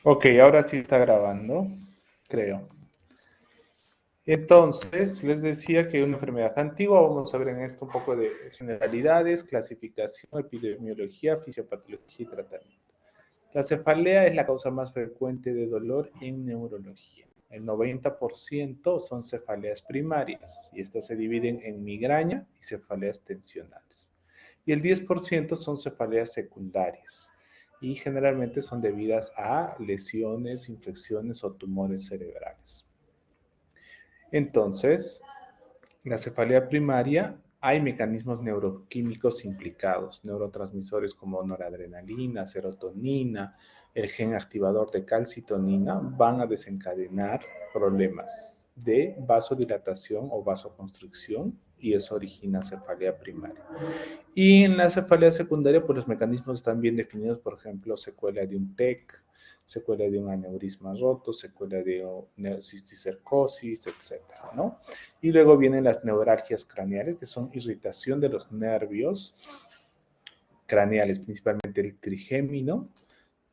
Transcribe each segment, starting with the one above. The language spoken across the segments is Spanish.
Ok, ahora sí está grabando, creo. Entonces, les decía que una enfermedad antigua, vamos a ver en esto un poco de generalidades, clasificación, epidemiología, fisiopatología y tratamiento. La cefalea es la causa más frecuente de dolor en neurología. El 90% son cefaleas primarias y estas se dividen en migraña y cefaleas tensionales. Y el 10% son cefaleas secundarias y generalmente son debidas a lesiones, infecciones o tumores cerebrales. Entonces, la cefalea primaria, hay mecanismos neuroquímicos implicados, neurotransmisores como noradrenalina, serotonina, el gen activador de calcitonina van a desencadenar problemas de vasodilatación o vasoconstricción y eso origina cefalea primaria. Y en la cefalea secundaria, pues los mecanismos están bien definidos, por ejemplo, secuela de un TEC, secuela de un aneurisma roto, secuela de cisticercosis, etcétera, ¿no? Y luego vienen las neuralgias craneales, que son irritación de los nervios craneales, principalmente el trigémino,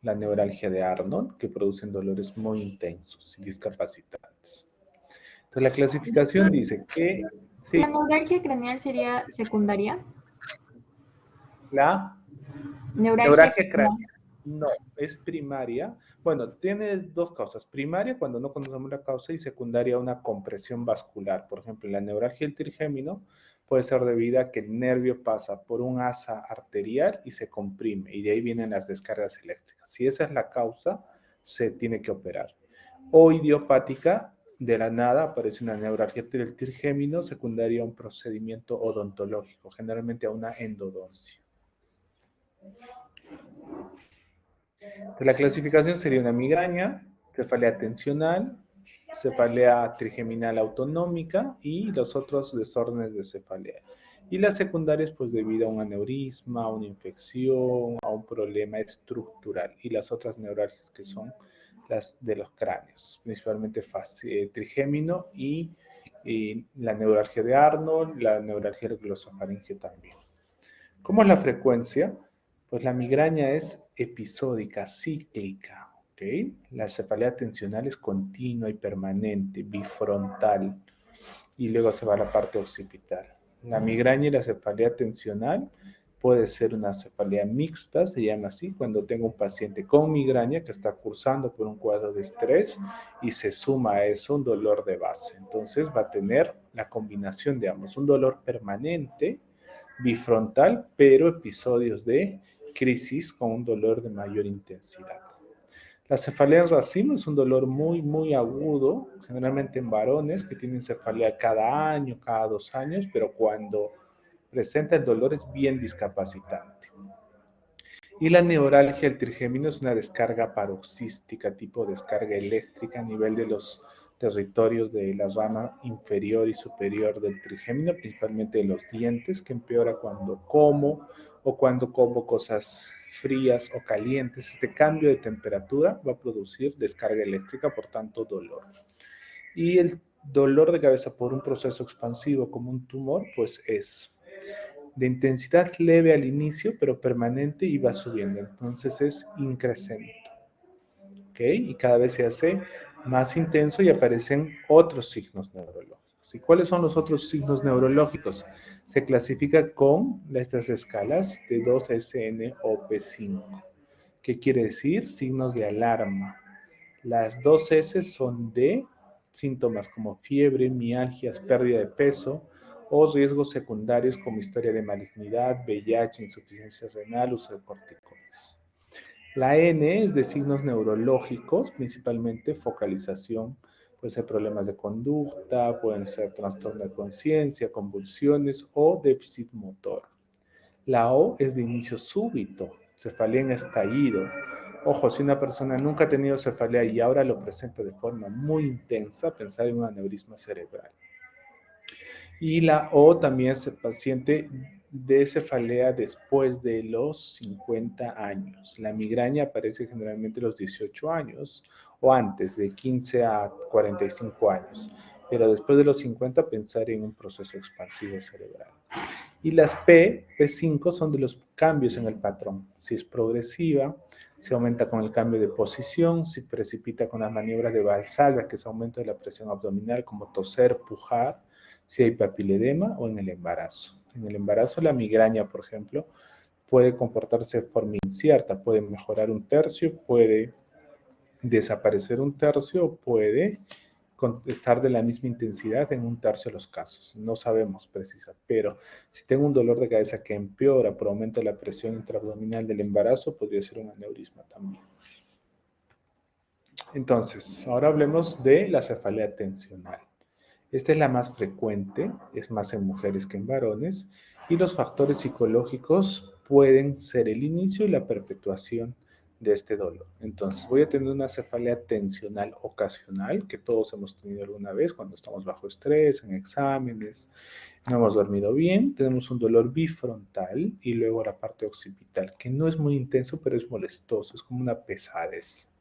la neuralgia de Arnold, que producen dolores muy intensos y discapacitantes. Entonces, la clasificación dice que, sí, ¿La neuralgia craneal sería secundaria? la Neuralgia neuralgia craneal. craneal no, es primaria. Bueno, tiene dos causas. Primaria, cuando no conocemos la causa, y secundaria, una compresión vascular. Por ejemplo, la neuralgia del trigémino puede ser debida a que el nervio pasa por un asa arterial y se comprime, y de ahí vienen las descargas eléctricas. Si esa es la causa, se tiene que operar. O idiopática, de la nada aparece una neuralgia del trigémino secundaria a un procedimiento odontológico, generalmente a una endodoncia. La clasificación sería una migraña, cefalea tensional, cefalea trigeminal autonómica y los otros desórdenes de cefalea. Y las secundarias, pues debido a un aneurisma, a una infección, a un problema estructural. Y las otras neuralgias que son las de los cráneos, principalmente trigémino y la neuralgia de Arnold, la neuralgia glosofaringe también. ¿Cómo es la frecuencia? Pues la migraña es episódica, cíclica, ¿ok? La cefalea tensional es continua y permanente, bifrontal, y luego se va a la parte occipital. La migraña y la cefalea tensional puede ser una cefalea mixta, se llama así, cuando tengo un paciente con migraña que está cursando por un cuadro de estrés y se suma a eso un dolor de base. Entonces va a tener la combinación de ambos, un dolor permanente, bifrontal, pero episodios de crisis con un dolor de mayor intensidad. La cefalea en racimo es un dolor muy agudo, generalmente en varones que tienen cefalea cada año, cada 2 años, pero cuando presenta el dolor es bien discapacitante. Y la neuralgia del trigémino es una descarga paroxística, tipo descarga eléctrica a nivel de los territorios de la rama inferior y superior del trigémino, principalmente de los dientes, que empeora cuando como o cuando como cosas frías o calientes. Este cambio de temperatura va a producir descarga eléctrica, por tanto dolor. Y el dolor de cabeza por un proceso expansivo como un tumor, pues es de intensidad leve al inicio, pero permanente y va subiendo. Entonces es increciente. ¿Ok? Y cada vez se hace más intenso y aparecen otros signos neurológicos. ¿Y cuáles son los otros signos neurológicos? Se clasifica con estas escalas de 2SN o P5. ¿Qué quiere decir? Signos de alarma. Las 2S son de síntomas como fiebre, mialgias, pérdida de peso o riesgos secundarios como historia de malignidad, VIH, insuficiencia renal, uso de corticoides. La N es de signos neurológicos, principalmente focalización, puede ser problemas de conducta, pueden ser trastorno de conciencia, convulsiones o déficit motor. La O es de inicio súbito, cefalea en estallido. Ojo, si una persona nunca ha tenido cefalea y ahora lo presenta de forma muy intensa, pensar en un aneurisma cerebral. Y la O también es el paciente de cefalea después de los 50 años. La migraña aparece generalmente a los 18 años o antes, de 15 a 45 años. Pero después de los 50 pensar en un proceso expansivo cerebral. Y las P5 son de los cambios en el patrón. Si es progresiva, se aumenta con el cambio de posición, si precipita con las maniobras de Valsalva, que es aumento de la presión abdominal, como toser, pujar, si hay papiledema o en el embarazo. En el embarazo, la migraña, por ejemplo, puede comportarse de forma incierta, puede mejorar un tercio, puede desaparecer un tercio, puede estar de la misma intensidad en un tercio de los casos. No sabemos precisa, pero si tengo un dolor de cabeza que empeora por aumento de la presión intraabdominal del embarazo, podría ser un aneurisma también. Entonces, ahora hablemos de la cefalea tensional. Esta es la más frecuente, es más en mujeres que en varones, y los factores psicológicos pueden ser el inicio y la perpetuación de este dolor. Entonces, voy a tener una cefalea tensional ocasional, que todos hemos tenido alguna vez cuando estamos bajo estrés, en exámenes, no hemos dormido bien, tenemos un dolor bifrontal y luego la parte occipital, que no es muy intenso, pero es molestoso, es como una pesadez.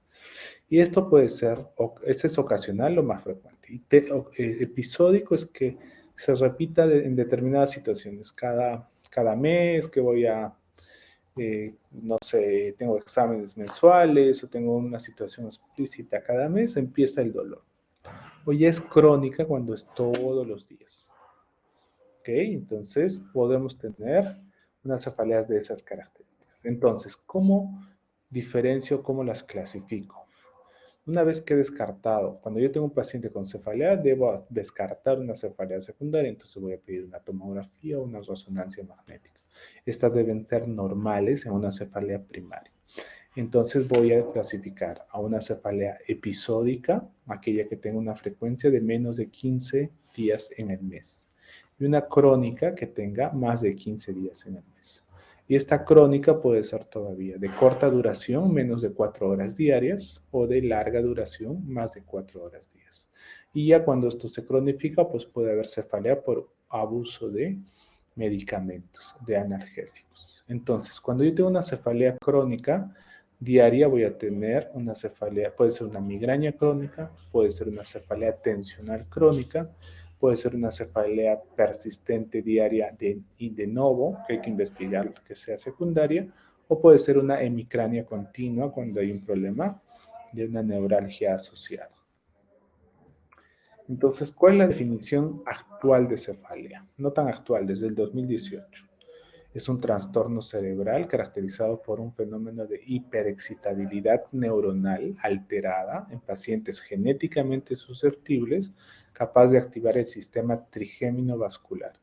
Y esto puede ser, ese es ocasional, lo más frecuente. Y episódico es que se repita en determinadas situaciones, cada mes que voy a, no sé, tengo exámenes mensuales o tengo una situación explícita cada mes, empieza el dolor. O ya es crónica cuando es todos los días. ¿Ok? Entonces podemos tener unas cefaleas de esas características. Entonces, ¿cómo diferencio, cómo las clasifico? Una vez que he descartado, cuando yo tengo un paciente con cefalea, debo descartar una cefalea secundaria, entonces voy a pedir una tomografía o una resonancia magnética. Estas deben ser normales en una cefalea primaria. Entonces voy a clasificar a una cefalea episódica, aquella que tenga una frecuencia de menos de 15 días en el mes, y una crónica que tenga más de 15 días en el mes. Y esta crónica puede ser todavía de corta duración, menos de 4 horas diarias, o de larga duración, más de 4 horas diarias. Y ya cuando esto se cronifica, pues puede haber cefalea por abuso de medicamentos, de analgésicos. Entonces, cuando yo tengo una cefalea crónica diaria, voy a tener una cefalea, puede ser una migraña crónica, puede ser una cefalea tensional crónica, puede ser una cefalea persistente diaria de novo, que hay que investigar que sea secundaria, o puede ser una hemicrania continua cuando hay un problema de una neuralgia asociada. Entonces, ¿cuál es la definición actual de cefalea? No tan actual, desde el 2018. Es un trastorno cerebral caracterizado por un fenómeno de hiperexcitabilidad neuronal alterada en pacientes genéticamente susceptibles, capaz de activar el sistema trigémino vascular,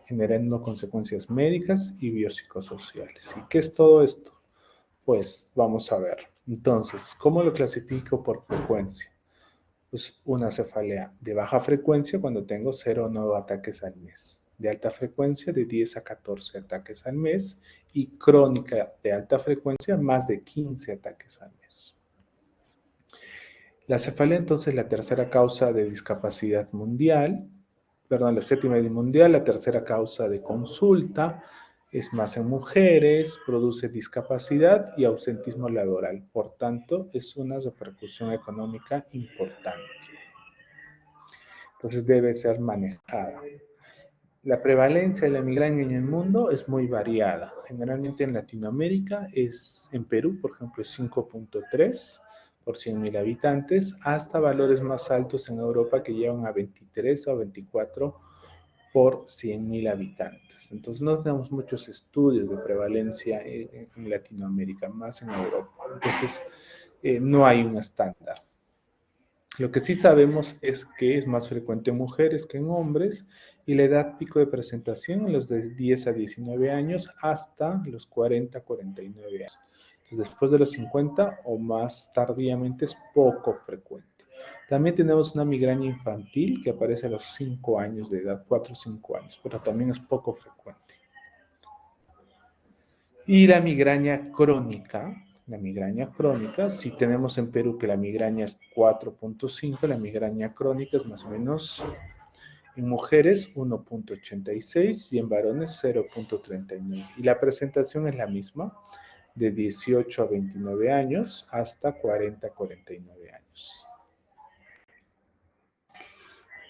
generando consecuencias médicas y biopsicosociales. ¿Y qué es todo esto? Pues vamos a ver. Entonces, ¿cómo lo clasifico por frecuencia? Pues una cefalea de baja frecuencia cuando tengo 0 o 9 ataques al mes, de alta frecuencia de 10 a 14 ataques al mes y crónica de alta frecuencia más de 15 ataques al mes. La cefalea entonces es la tercera causa de discapacidad mundial, perdón, la séptima mundial, la tercera causa de consulta, es más en mujeres, produce discapacidad y ausentismo laboral, por tanto es una repercusión económica importante. Entonces debe ser manejada. La prevalencia de la migraña en el mundo es muy variada. Generalmente en Latinoamérica en Perú, por ejemplo, es 5.3 por 100.000 habitantes, hasta valores más altos en Europa que llevan a 23 o 24 por 100.000 habitantes. Entonces no tenemos muchos estudios de prevalencia en Latinoamérica, más en Europa. Entonces no hay un estándar. Lo que sí sabemos es que es más frecuente en mujeres que en hombres y la edad pico de presentación en los de 10 a 19 años hasta los 40 a 49 años. Entonces, después de los 50 o más tardíamente es poco frecuente. También tenemos una migraña infantil que aparece a los 5 años de edad, 4 o 5 años, pero también es poco frecuente. Y la migraña crónica, si tenemos en Perú que la migraña es 4.5, la migraña crónica es más o menos En mujeres 1.86 y en varones 0.39. Y la presentación es la misma, de 18 a 29 años hasta 40 a 49 años.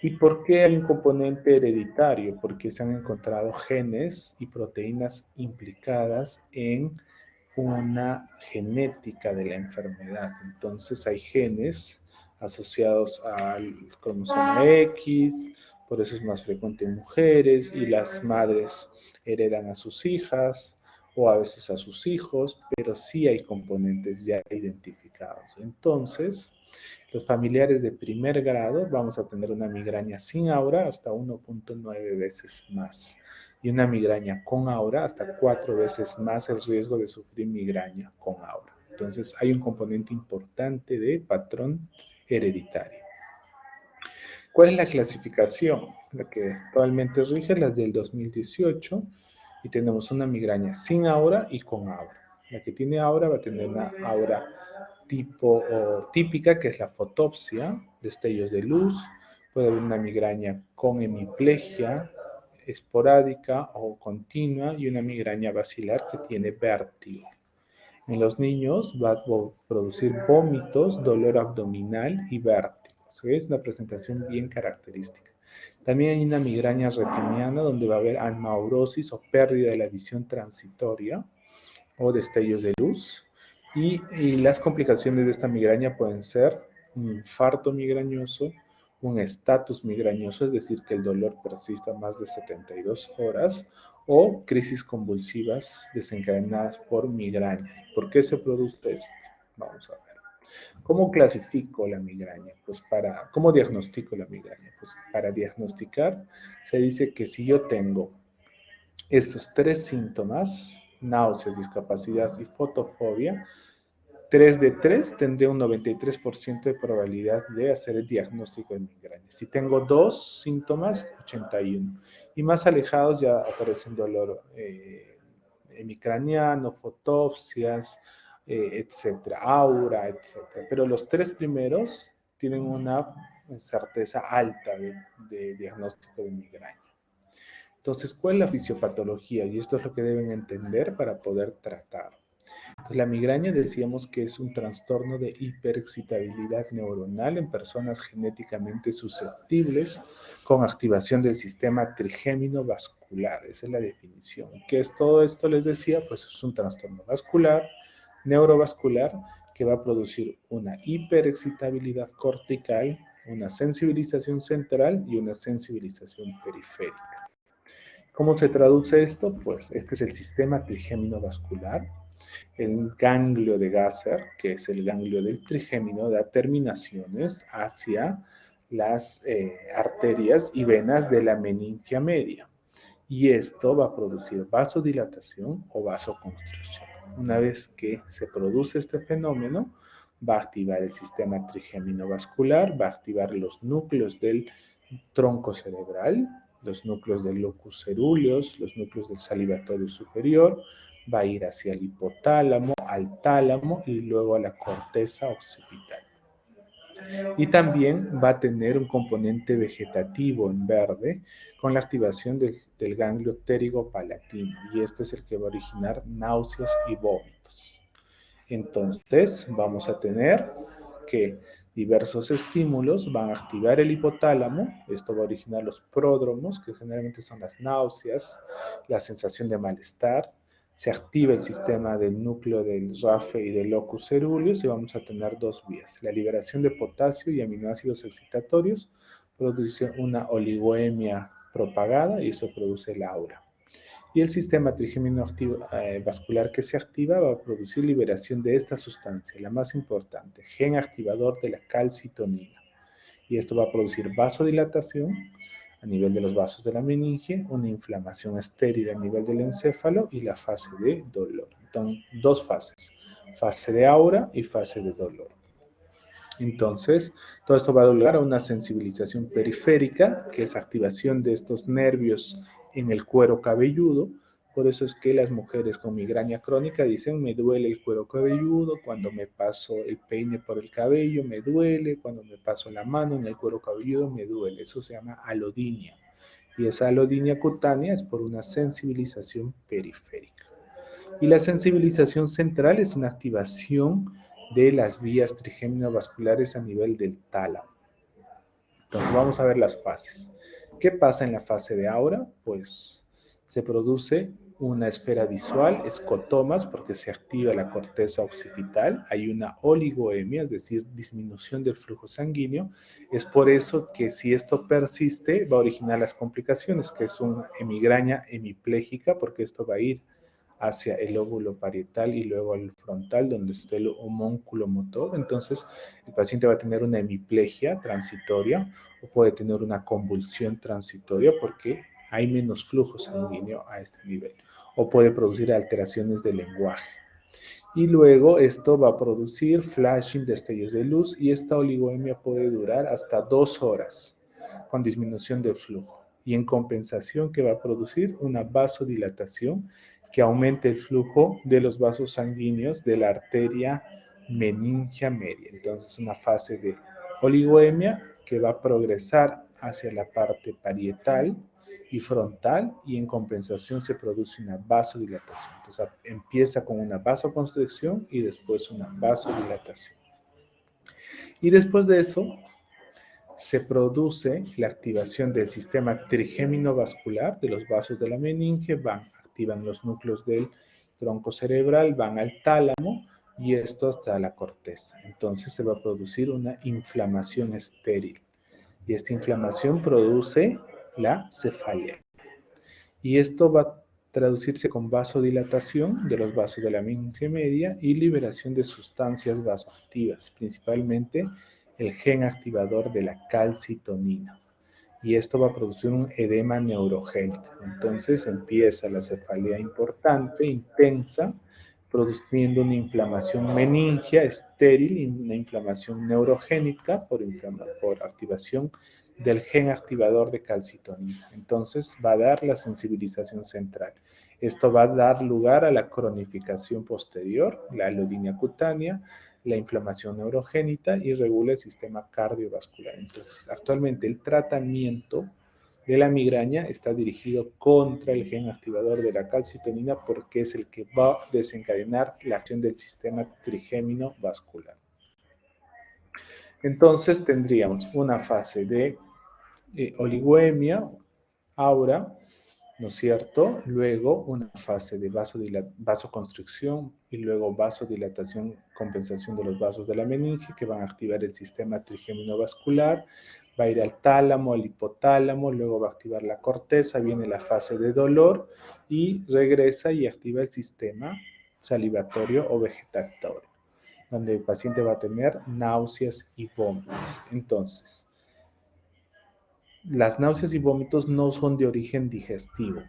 ¿Y por qué hay un componente hereditario? Porque se han encontrado genes y proteínas implicadas en una genética de la enfermedad. Entonces hay genes asociados al cromosoma X, por eso es más frecuente en mujeres, y las madres heredan a sus hijas o a veces a sus hijos, pero sí hay componentes ya identificados. Entonces, los familiares de primer grado vamos a tener una migraña sin aura hasta 1.9 veces más y una migraña con aura hasta 4 veces más el riesgo de sufrir migraña con aura. Entonces hay un componente importante de patrón hereditario. ¿Cuál es la clasificación? La que actualmente rige es la del 2018 y tenemos una migraña sin aura y con aura. La que tiene aura va a tener una aura tipo o típica, que es la fotopsia, destellos de luz. Puede haber una migraña con hemiplegia esporádica o continua y una migraña basilar que tiene vértigo. En los niños va a producir vómitos, dolor abdominal y vértigo. Es una presentación bien característica. También hay una migraña retiniana donde va a haber anaurosis o pérdida de la visión transitoria o destellos de luz. Y las complicaciones de esta migraña pueden ser un infarto migrañoso, un estatus migrañoso, es decir, que el dolor persista más de 72 horas, o crisis convulsivas desencadenadas por migraña. ¿Por qué se produce esto? Vamos a ver. ¿Cómo clasifico la migraña? ¿Cómo diagnostico la migraña? Pues para diagnosticar se dice que si yo tengo estos tres síntomas, náuseas, discapacidad y fotofobia, 3 de 3 tendré un 93% de probabilidad de hacer el diagnóstico de migraña. Si tengo dos síntomas, 81. Y más alejados ya aparecen dolor hemicraniano, fotopsias, etcétera, aura, etcétera. Pero los tres primeros tienen una certeza alta de diagnóstico de migraña. Entonces, ¿cuál es la fisiopatología? Y esto es lo que deben entender para poder tratar. Entonces, la migraña decíamos que es un trastorno de hiperexcitabilidad neuronal en personas genéticamente susceptibles con activación del sistema trigémino vascular. Esa es la definición. ¿Qué es todo esto? Les decía, pues es un trastorno vascular, neurovascular, que va a producir una hiperexcitabilidad cortical, una sensibilización central y una sensibilización periférica. ¿Cómo se traduce esto? Pues este es el sistema trigémino vascular. El ganglio de Gasser, que es el ganglio del trigémino, da terminaciones hacia las arterias y venas de la meningia media. Y esto va a producir vasodilatación o vasoconstricción. Una vez que se produce este fenómeno, va a activar el sistema trigémino vascular, va a activar los núcleos del tronco cerebral, los núcleos del locus cerúleos, los núcleos del salivatorio superior, va a ir hacia el hipotálamo, al tálamo y luego a la corteza occipital. Y también va a tener un componente vegetativo en verde con la activación del ganglio pterigopalatino, y este es el que va a originar náuseas y vómitos. Entonces vamos a tener que diversos estímulos van a activar el hipotálamo. Esto va a originar los pródromos, que generalmente son las náuseas, la sensación de malestar. Se activa el sistema del núcleo del RAFE y del locus cerúleus y vamos a tener dos vías. La liberación de potasio y aminoácidos excitatorios produce una oligoemia propagada y eso produce el aura. Y el sistema trigémino vascular que se activa va a producir liberación de esta sustancia, la más importante, gen activador de la calcitonina. Y esto va a producir vasodilatación a nivel de los vasos de la meninge, una inflamación estéril a nivel del encéfalo y la fase de dolor. Entonces, dos fases, fase de aura y fase de dolor. Entonces, todo esto va a dar lugar a una sensibilización periférica, que es activación de estos nervios en el cuero cabelludo, Por eso es que las mujeres con migraña crónica dicen, me duele el cuero cabelludo, cuando me paso el peine por el cabello me duele, cuando me paso la mano en el cuero cabelludo me duele. Eso se llama alodinia. Y esa alodinia cutánea es por una sensibilización periférica. Y la sensibilización central es una activación de las vías trigémino-vasculares a nivel del tálamo. Entonces vamos a ver las fases. ¿Qué pasa en la fase de aura? Pues se produce una esfera visual, escotomas, porque se activa la corteza occipital, hay una oligoemia, es decir, disminución del flujo sanguíneo. Es por eso que si esto persiste va a originar las complicaciones, que es una migraña hemipléjica, porque esto va a ir hacia el lóbulo parietal y luego al frontal, donde está el homúnculo motor. Entonces, el paciente va a tener una hemiplegia transitoria o puede tener una convulsión transitoria porque hay menos flujo sanguíneo a este nivel. O puede producir alteraciones del lenguaje. Y luego esto va a producir flashing, destellos de luz, y esta oligoemia puede durar hasta 2 horas con disminución del flujo. Y en compensación, que va a producir una vasodilatación que aumente el flujo de los vasos sanguíneos de la arteria meningia media. Entonces, una fase de oligoemia que va a progresar hacia la parte parietal y frontal, y en compensación se produce una vasodilatación. Entonces empieza con una vasoconstricción y después una vasodilatación. Y después de eso se produce la activación del sistema trigémino vascular de los vasos de la meninge, activan los núcleos del tronco cerebral, van al tálamo y esto hasta la corteza. Entonces se va a producir una inflamación estéril y esta inflamación produce la cefalea. Y esto va a traducirse con vasodilatación de los vasos de la meninge media y liberación de sustancias vasoactivas, principalmente el gen activador de la calcitonina. Y esto va a producir un edema neurogénico. Entonces empieza la cefalea importante, intensa, produciendo una inflamación meningia estéril y una inflamación neurogénica por activación del gen activador de calcitonina. Entonces va a dar la sensibilización central. Esto va a dar lugar a la cronificación posterior, la alodinia cutánea, la inflamación neurogénica y regula el sistema cardiovascular. Entonces, actualmente el tratamiento de la migraña está dirigido contra el gen activador de la calcitonina porque es el que va a desencadenar la acción del sistema trigémino vascular. Entonces tendríamos una fase de oligoemia, aura, ¿no es cierto? Luego una fase de vasoconstricción y luego vasodilatación, compensación de los vasos de la meninge que van a activar el sistema trigémino vascular, va a ir al tálamo, al hipotálamo, luego va a activar la corteza, viene la fase de dolor y regresa y activa el sistema salivatorio o vegetatorio, donde el paciente va a tener náuseas y vómitos. Entonces, las náuseas y vómitos no son de origen digestivo,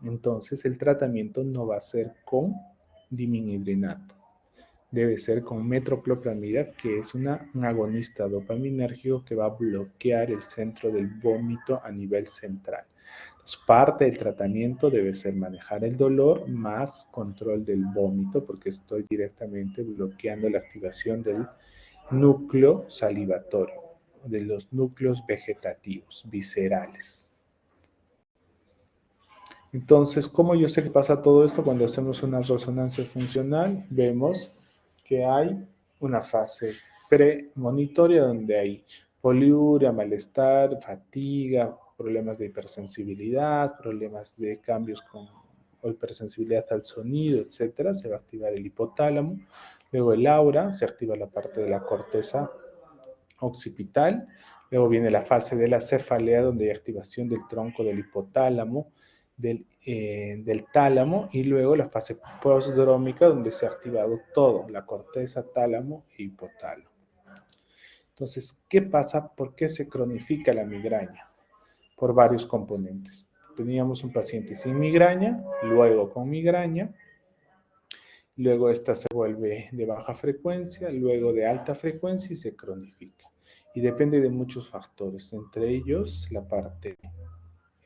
entonces el tratamiento no va a ser con diminidrinato, debe ser con metoclopramida, que es un agonista dopaminérgico que va a bloquear el centro del vómito a nivel central. Entonces, parte del tratamiento debe ser manejar el dolor más control del vómito, porque estoy directamente bloqueando la activación del núcleo salivatorio, de los núcleos vegetativos, viscerales. Entonces, ¿cómo yo sé que pasa todo esto? Cuando hacemos una resonancia funcional, vemos que hay una fase premonitoria donde hay poliuria, malestar, fatiga, problemas de hipersensibilidad, problemas de cambios o hipersensibilidad al sonido, etc. Se va a activar el hipotálamo. Luego el aura, se activa la parte de la corteza occipital. Luego viene la fase de la cefalea, donde hay activación del tronco del hipotálamo, del tálamo, y luego la fase postdrómica, donde se ha activado todo, la corteza, tálamo e hipotálamo. Entonces, ¿qué pasa? ¿Por qué se cronifica la migraña? Por varios componentes. Teníamos un paciente sin migraña, luego con migraña, luego esta se vuelve de baja frecuencia, luego de alta frecuencia y se cronifica. Y depende de muchos factores, entre ellos la parte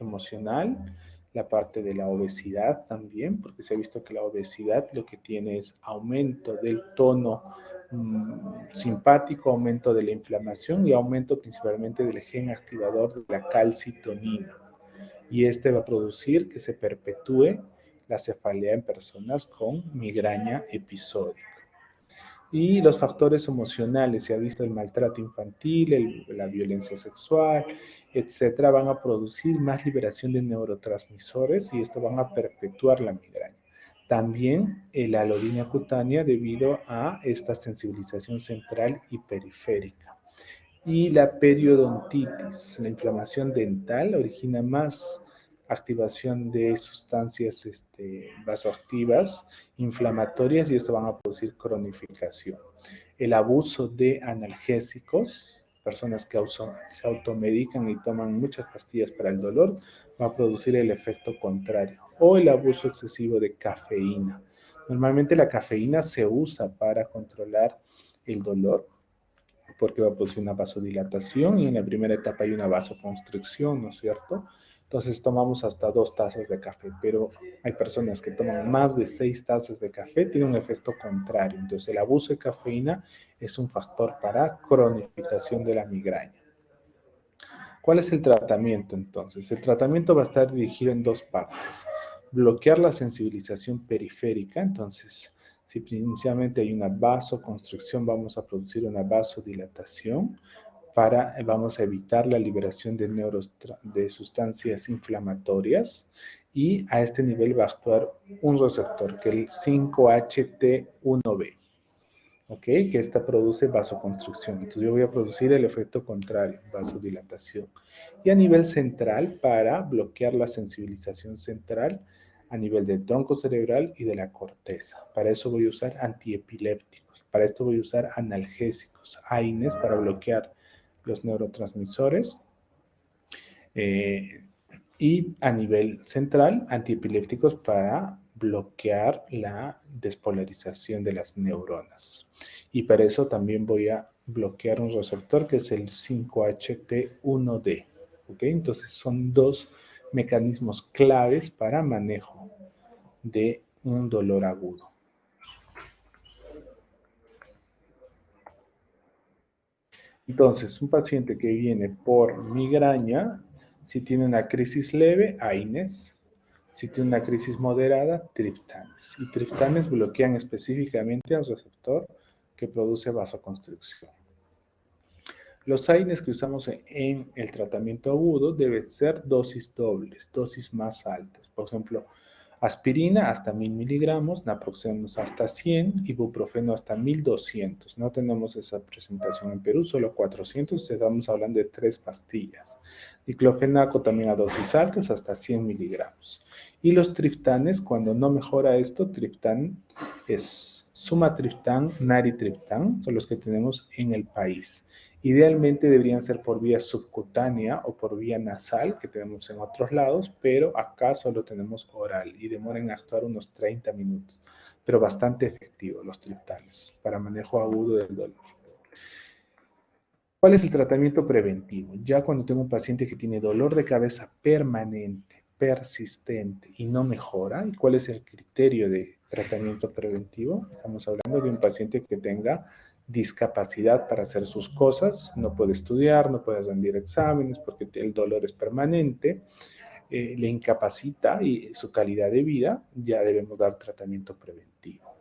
emocional, la parte de la obesidad también, porque se ha visto que la obesidad lo que tiene es aumento del tono simpático, aumento de la inflamación y aumento principalmente del gen activador de la calcitonina. Y este va a producir que se perpetúe la cefalea en personas con migraña episódica. Y los factores emocionales, se ha visto el maltrato infantil, la violencia sexual, etcétera, van a producir más liberación de neurotransmisores y esto van a perpetuar la migraña. También la alodina cutánea debido a esta sensibilización central y periférica. Y la periodontitis, la inflamación dental, origina más activación de sustancias vasoactivas, inflamatorias, y esto van a producir cronificación. El abuso de analgésicos, personas que se automedican y toman muchas pastillas para el dolor, va a producir el efecto contrario. O el abuso excesivo de cafeína. Normalmente la cafeína se usa para controlar el dolor, porque va a producir una vasodilatación y en la primera etapa hay una vasoconstricción, ¿no es cierto? Entonces tomamos hasta 2 tazas de café, pero hay personas que toman más de 6 tazas de café, tiene un efecto contrario. Entonces el abuso de cafeína es un factor para cronificación de la migraña. ¿Cuál es el tratamiento entonces? El tratamiento va a estar dirigido en 2 partes. Bloquear la sensibilización periférica, entonces si inicialmente hay una vasoconstricción, vamos a producir una vasodilatación vamos a evitar la liberación de sustancias inflamatorias y a este nivel va a actuar un receptor que es el 5-HT1B. ¿Ok? Que esta produce vasoconstricción. Entonces yo voy a producir el efecto contrario, vasodilatación. Y a nivel central, para bloquear la sensibilización central a nivel del tronco cerebral y de la corteza. Para eso voy a usar antiepilépticos. Para esto voy a usar analgésicos, AINES, para bloquear los neurotransmisores. Y a nivel central, antiepilépticos para bloquear la despolarización de las neuronas. Y para eso también voy a bloquear un receptor que es el 5-HT1D. ¿Okay? Entonces son 2 mecanismos claves para manejo de un dolor agudo. Entonces, un paciente que viene por migraña, si tiene una crisis leve, AINES. Si tiene una crisis moderada, triptanes. Y triptanes bloquean específicamente al receptor que produce vasoconstricción. Los AINES que usamos en el tratamiento agudo deben ser dosis dobles, dosis más altas. Por ejemplo, aspirina hasta 1000 miligramos, naproxeno hasta 100, ibuprofeno hasta 1200. No tenemos esa presentación en Perú, solo 400, estamos hablando de 3 pastillas. Diclofenaco también a dosis altas, hasta 100 miligramos. Y los triptanes, cuando no mejora esto, triptán es sumatriptán, naritriptán, son los que tenemos en el país. Idealmente deberían ser por vía subcutánea o por vía nasal, que tenemos en otros lados, pero acá solo tenemos oral y demoran en actuar unos 30 minutos, pero bastante efectivos los triptanes para manejo agudo del dolor. ¿Cuál es el tratamiento preventivo? Ya cuando tengo un paciente que tiene dolor de cabeza permanente, persistente y no mejora, ¿y cuál es el criterio de tratamiento preventivo? Estamos hablando de un paciente que tenga discapacidad para hacer sus cosas, no puede estudiar, no puede rendir exámenes porque el dolor es permanente, le incapacita y su calidad de vida, ya debemos dar tratamiento preventivo.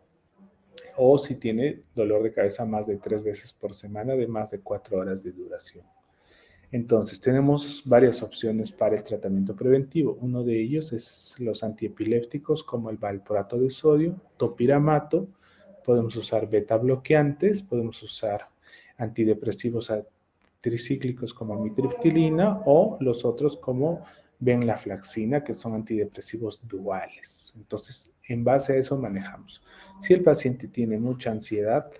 O si tiene dolor de cabeza más de 3 veces por semana de más de 4 horas de duración. Entonces, tenemos varias opciones para el tratamiento preventivo. Uno de ellos es los antiepilépticos como el valproato de sodio, topiramato, podemos usar beta bloqueantes, podemos usar antidepresivos tricíclicos como amitriptilina o los otros como venlafaxina, que son antidepresivos duales. Entonces, en base a eso manejamos. Si el paciente tiene mucha ansiedad,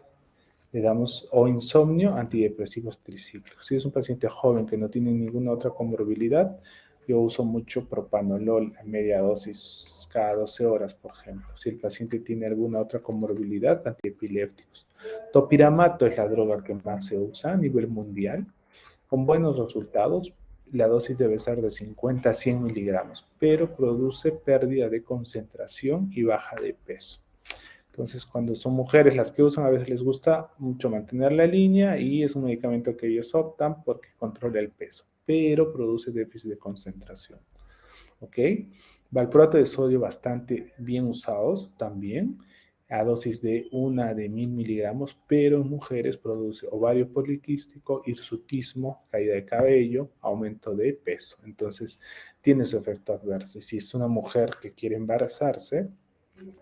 le damos o insomnio, antidepresivos tricíclicos. Si es un paciente joven que no tiene ninguna otra comorbilidad, yo uso mucho propanolol a media dosis cada 12 horas, por ejemplo. Si el paciente tiene alguna otra comorbilidad, antiepilépticos. Topiramato es la droga que más se usa a nivel mundial, con buenos resultados. la dosis debe ser de 50 a 100 miligramos, pero produce pérdida de concentración y baja de peso. Entonces, cuando son mujeres las que usan, a veces les gusta mucho mantener la línea y es un medicamento que ellos optan porque controla el peso, pero produce déficit de concentración. ¿Ok? Valproato de sodio bastante bien usados también, a dosis de 1000 miligramos, pero en mujeres produce ovario poliquístico, hirsutismo, caída de cabello, aumento de peso. Entonces, tiene su efecto adverso. Y si es una mujer que quiere embarazarse,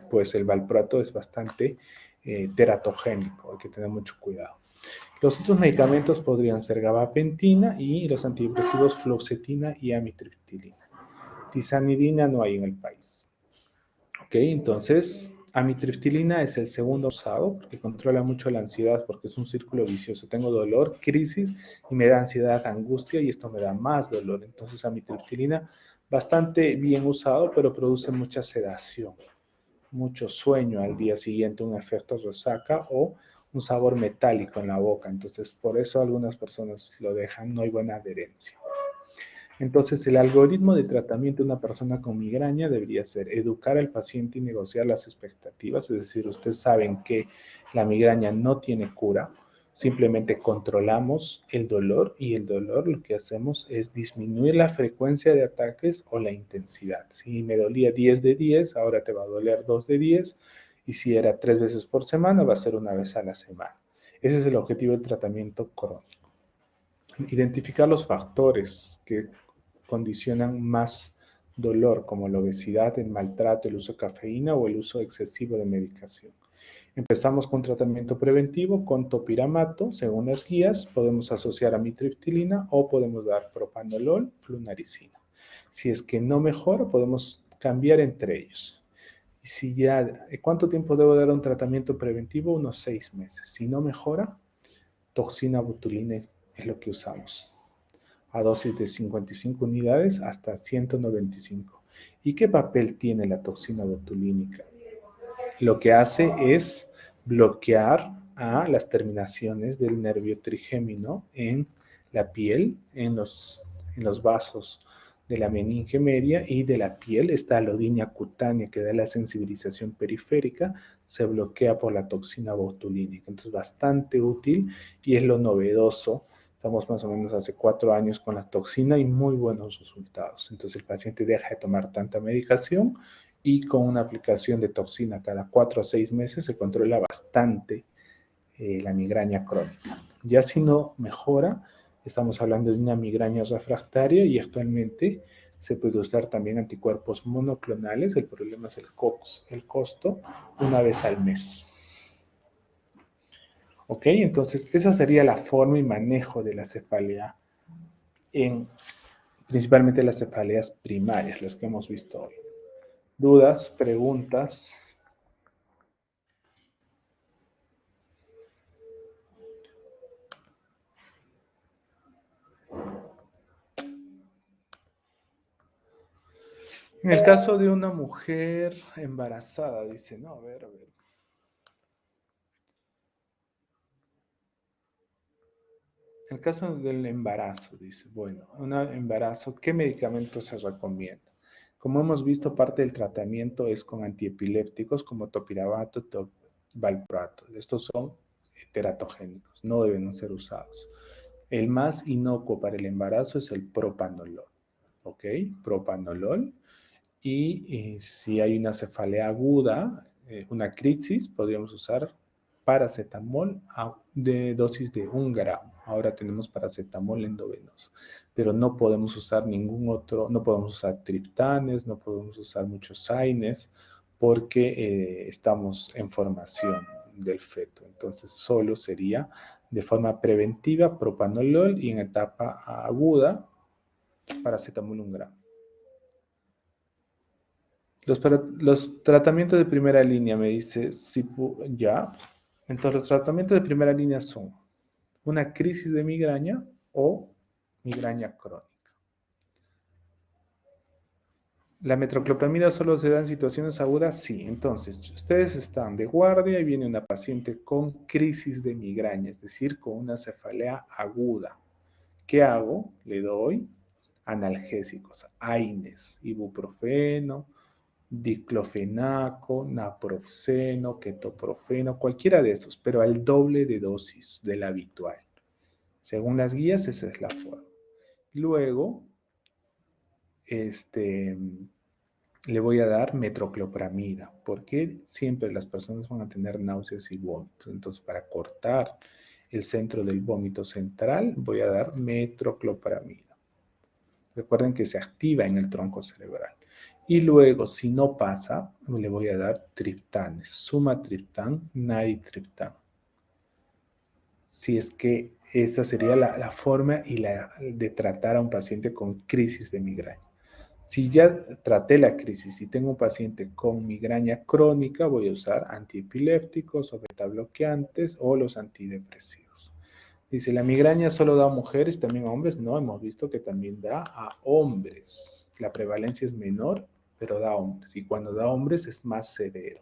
pues el valproato es bastante teratogénico, hay que tener mucho cuidado. Los otros medicamentos podrían ser gabapentina y los antidepresivos fluoxetina y amitriptilina. Tizanidina no hay en el país. Ok, entonces amitriptilina es el segundo usado porque controla mucho la ansiedad porque es un círculo vicioso. Tengo dolor, crisis y me da ansiedad, angustia y esto me da más dolor. Entonces amitriptilina bastante bien usado pero produce mucha sedación, mucho sueño al día siguiente, un efecto resaca o un sabor metálico en la boca. Entonces por eso algunas personas lo dejan, no hay buena adherencia. Entonces, el algoritmo de tratamiento de una persona con migraña debería ser educar al paciente y negociar las expectativas, es decir, ustedes saben que la migraña no tiene cura, simplemente controlamos el dolor y el dolor lo que hacemos es disminuir la frecuencia de ataques o la intensidad. Si me dolía 10 de 10, ahora te va a doler 2 de 10 y si era 3 veces por semana, va a ser una vez a la semana. Ese es el objetivo del tratamiento crónico. Identificar los factores que condicionan más dolor, como la obesidad, el maltrato, el uso de cafeína o el uso excesivo de medicación. Empezamos con tratamiento preventivo con topiramato, según las guías, podemos asociar amitriptilina o podemos dar propanolol, flunaricina. Si es que no mejora, podemos cambiar entre ellos. Y si ya, ¿cuánto tiempo debo dar un tratamiento preventivo? Unos 6 meses. Si no mejora, toxina botulina es lo que usamos, a dosis de 55 unidades hasta 195. ¿Y qué papel tiene la toxina botulínica? Lo que hace es bloquear a las terminaciones del nervio trigémino en la piel, en los vasos de la meninge media y de la piel. Esta alodinia cutánea que da la sensibilización periférica se bloquea por la toxina botulínica. Entonces, bastante útil y es lo novedoso. Estamos más o menos hace 4 años con la toxina y muy buenos resultados. Entonces, el paciente deja de tomar tanta medicación y con una aplicación de toxina cada 4 a 6 meses se controla bastante la migraña crónica. Ya si no mejora, estamos hablando de una migraña refractaria y actualmente se puede usar también anticuerpos monoclonales. El problema es el costo, una vez al mes. ¿Ok? Entonces, esa sería la forma y manejo de la cefalea principalmente las cefaleas primarias, las que hemos visto hoy. ¿Dudas? ¿Preguntas? En el caso de una mujer embarazada, dice, no, a ver. En el caso del embarazo, dice, bueno, un embarazo, ¿qué medicamentos se recomienda? Como hemos visto, parte del tratamiento es con antiepilépticos como topiravato, valproato. Estos son teratogénicos, no deben ser usados. El más inocuo para el embarazo es el propanolol, ¿ok? Propanolol. Y si hay una cefalea aguda, una crisis, podríamos usar paracetamol de dosis de 1 gramo. Ahora tenemos paracetamol endovenoso, pero no podemos usar ningún otro, no podemos usar triptanes, no podemos usar muchos AINES, porque estamos en formación del feto. Entonces solo sería de forma preventiva propanolol y en etapa aguda paracetamol 1 gramo. Los tratamientos de primera línea, me dice, ya. Entonces, los tratamientos de primera línea son una crisis de migraña o migraña crónica. ¿La metoclopramida solo se da en situaciones agudas? Sí. Entonces, ustedes están de guardia y viene una paciente con crisis de migraña, es decir, con una cefalea aguda. ¿Qué hago? Le doy analgésicos, AINES, ibuprofeno, diclofenaco, naproxeno, ketoprofeno, cualquiera de estos, pero al doble de dosis de la habitual. Según las guías, esa es la forma. Luego, le voy a dar metoclopramida, porque siempre las personas van a tener náuseas y vómitos. Entonces, para cortar el centro del vómito central, voy a dar metoclopramida. Recuerden que se activa en el tronco cerebral. Y luego, si no pasa, le voy a dar triptanes, sumatriptán, naditriptán. Si es que esa sería la forma de tratar a un paciente con crisis de migraña. Si ya traté la crisis y tengo un paciente con migraña crónica, voy a usar antiepilépticos o betabloqueantes o los antidepresivos. Dice, ¿la migraña solo da a mujeres, también a hombres? No, hemos visto que también da a hombres. La prevalencia es menor, pero da a hombres. Y cuando da a hombres es más severo.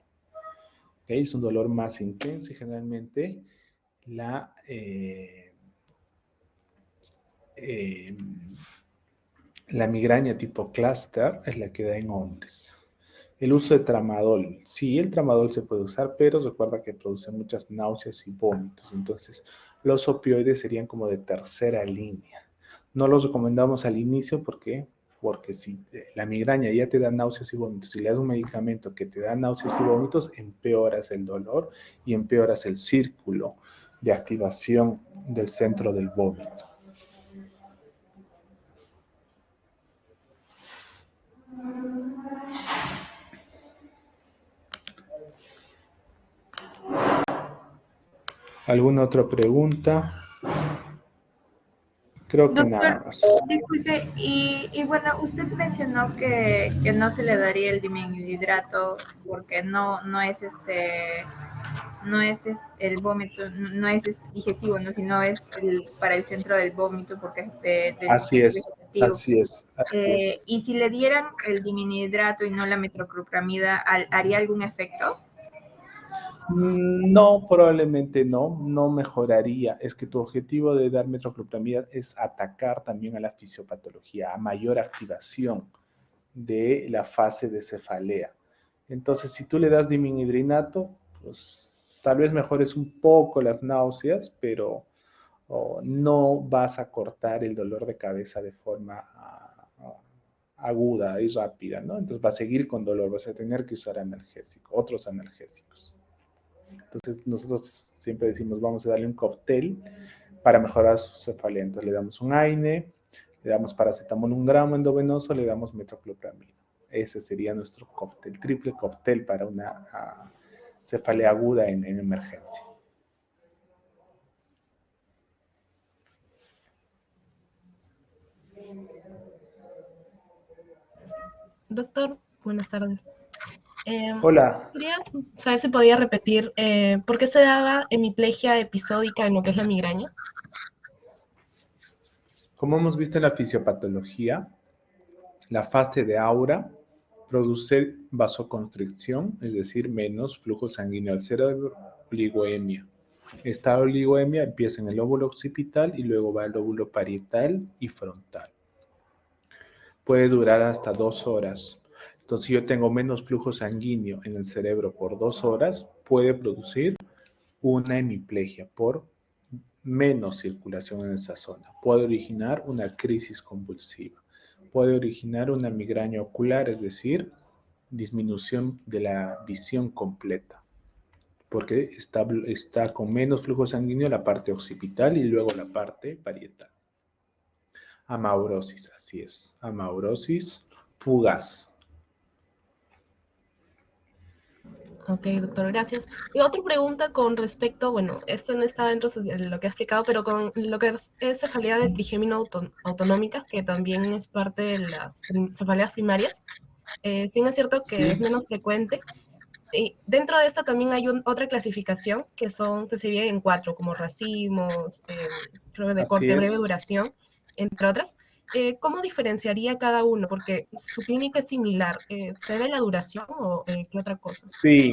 ¿Okay? Es un dolor más intenso y generalmente la migraña tipo clúster es la que da en hombres. El uso de tramadol. Sí, el tramadol se puede usar, pero recuerda que produce muchas náuseas y vómitos. Entonces, los opioides serían como de tercera línea. No los recomendamos al inicio porque si la migraña ya te da náuseas y vómitos, si le das un medicamento que te da náuseas y vómitos, empeoras el dolor y empeoras el círculo de activación del centro del vómito. ¿Alguna otra pregunta? Creo que nada Doctor, más. disculpe, y bueno, usted mencionó que no se le daría el diminuhidrato porque no es el vómito, no es digestivo, ¿no? Sino es para el centro del vómito porque es del Así sistema es, digestivo. así es, así es. Y si le dieran el diminuhidrato y no la metoclopramida, ¿haría algún efecto? No, probablemente no mejoraría. Es que tu objetivo de dar metoclopramida es atacar también a la fisiopatología, a mayor activación de la fase de cefalea. Entonces, si tú le das dimenhidrinato, pues tal vez mejores un poco las náuseas, pero no vas a cortar el dolor de cabeza de forma aguda y rápida, ¿no? Entonces va a seguir con dolor, vas a tener que usar otros analgésicos. Entonces nosotros siempre decimos, vamos a darle un cóctel para mejorar su cefalea. Entonces le damos un AINE, le damos paracetamol 1 gramo endovenoso, le damos metoclopramida. Ese sería nuestro cóctel, triple cóctel para una cefalea aguda en emergencia. Doctor, buenas tardes. Hola. Quería saber si podía repetir por qué se daba hemiplegia episódica en lo que es la migraña. Como hemos visto en la fisiopatología, la fase de aura produce vasoconstricción, es decir, menos flujo sanguíneo al cerebro, oligoemia. Esta oligoemia empieza en el lóbulo occipital y luego va al lóbulo parietal y frontal. Puede durar hasta 2 horas. Entonces, si yo tengo menos flujo sanguíneo en el cerebro por 2 horas, puede producir una hemiplegia por menos circulación en esa zona. Puede originar una crisis convulsiva. Puede originar una migraña ocular, es decir, disminución de la visión completa, porque está con menos flujo sanguíneo la parte occipital y luego la parte parietal. Amaurosis, así es. Amaurosis fugaz. Ok, doctor, gracias. Y otra pregunta con respecto, bueno, esto no está dentro de lo que ha explicado, pero con lo que es cefalea de trigémino autonómica, que también es parte de las cefaleas primarias, sí es cierto que Sí, es menos frecuente. Y dentro de esta también hay otra clasificación que se divide en 4, como racimos, creo de así corte, breve es. duración, entre otras. ¿Cómo diferenciaría cada uno? Porque su clínica es similar. ¿Se debe la duración o qué otra cosa? Sí,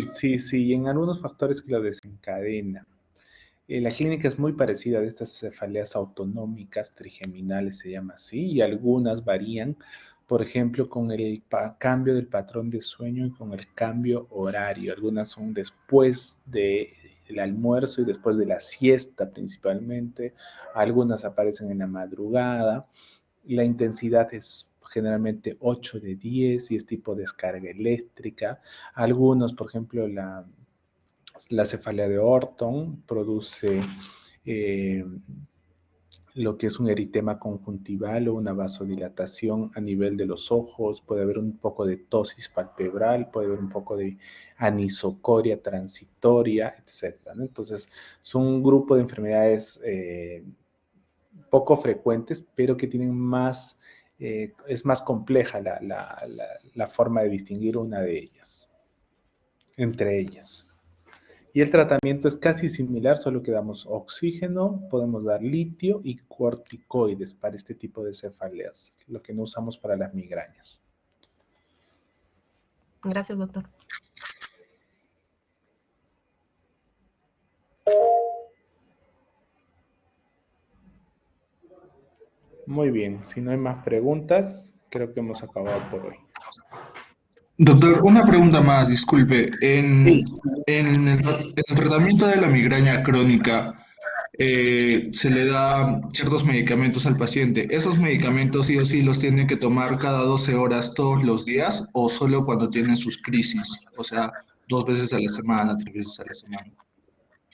en algunos factores que lo desencadenan. La clínica es muy parecida a estas cefaleas autonómicas trigeminales, se llama así, y algunas varían, por ejemplo, con el cambio del patrón de sueño y con el cambio horario. Algunas son después del almuerzo y después de la siesta principalmente. Algunas aparecen en la madrugada. La intensidad es generalmente 8 de 10 y es tipo descarga eléctrica. Algunos, por ejemplo, la cefalea de Orton produce eh, lo que es un eritema conjuntival o una vasodilatación a nivel de los ojos, puede haber un poco de tosis palpebral, puede haber un poco de anisocoria transitoria, etc. ¿no? Entonces, son un grupo de enfermedades poco frecuentes, pero que tienen más, es más compleja la forma de distinguir una de ellas, entre ellas. Y el tratamiento es casi similar, solo que damos oxígeno, podemos dar litio y corticoides para este tipo de cefaleas, lo que no usamos para las migrañas. Gracias, doctor. Muy bien, si no hay más preguntas, creo que hemos acabado por hoy. Doctor, una pregunta más, disculpe. En el tratamiento de la migraña crónica, se le da ciertos medicamentos al paciente. ¿Esos medicamentos sí o sí los tiene que tomar cada 12 horas todos los días o solo cuando tienen sus crisis? O sea, 2 veces a la semana, 3 veces a la semana.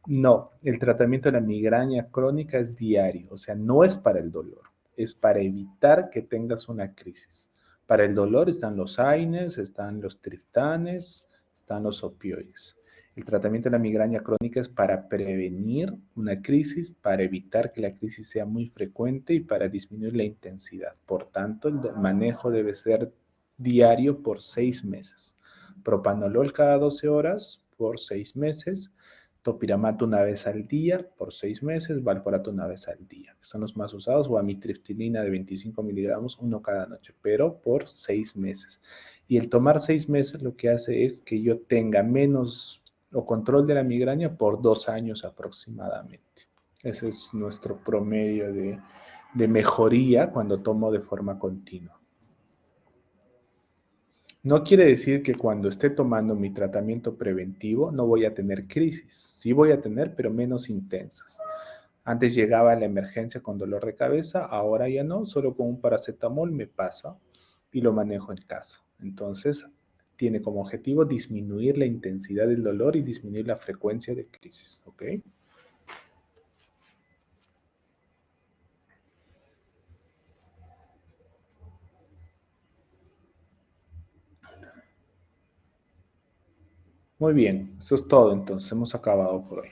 No, el tratamiento de la migraña crónica es diario, o sea, no es para el dolor, es para evitar que tengas una crisis. Para el dolor están los AINES, están los triptanes, están los opioides. El tratamiento de la migraña crónica es para prevenir una crisis, para evitar que la crisis sea muy frecuente y para disminuir la intensidad. Por tanto, el manejo debe ser diario por 6 meses. Propanolol cada 12 horas por 6 meses. Topiramato una vez al día por 6 meses, valproato una vez al día, que son los más usados, o amitriptilina de 25 miligramos, uno cada noche, pero por 6 meses. Y el tomar 6 meses lo que hace es que yo tenga menos o control de la migraña por 2 años aproximadamente. Ese es nuestro promedio de mejoría cuando tomo de forma continua. No quiere decir que cuando esté tomando mi tratamiento preventivo no voy a tener crisis. Sí voy a tener, pero menos intensas. Antes llegaba a la emergencia con dolor de cabeza, ahora ya no, solo con un paracetamol me pasa y lo manejo en casa. Entonces, tiene como objetivo disminuir la intensidad del dolor y disminuir la frecuencia de crisis. ¿Ok? Muy bien, eso es todo entonces, hemos acabado por hoy.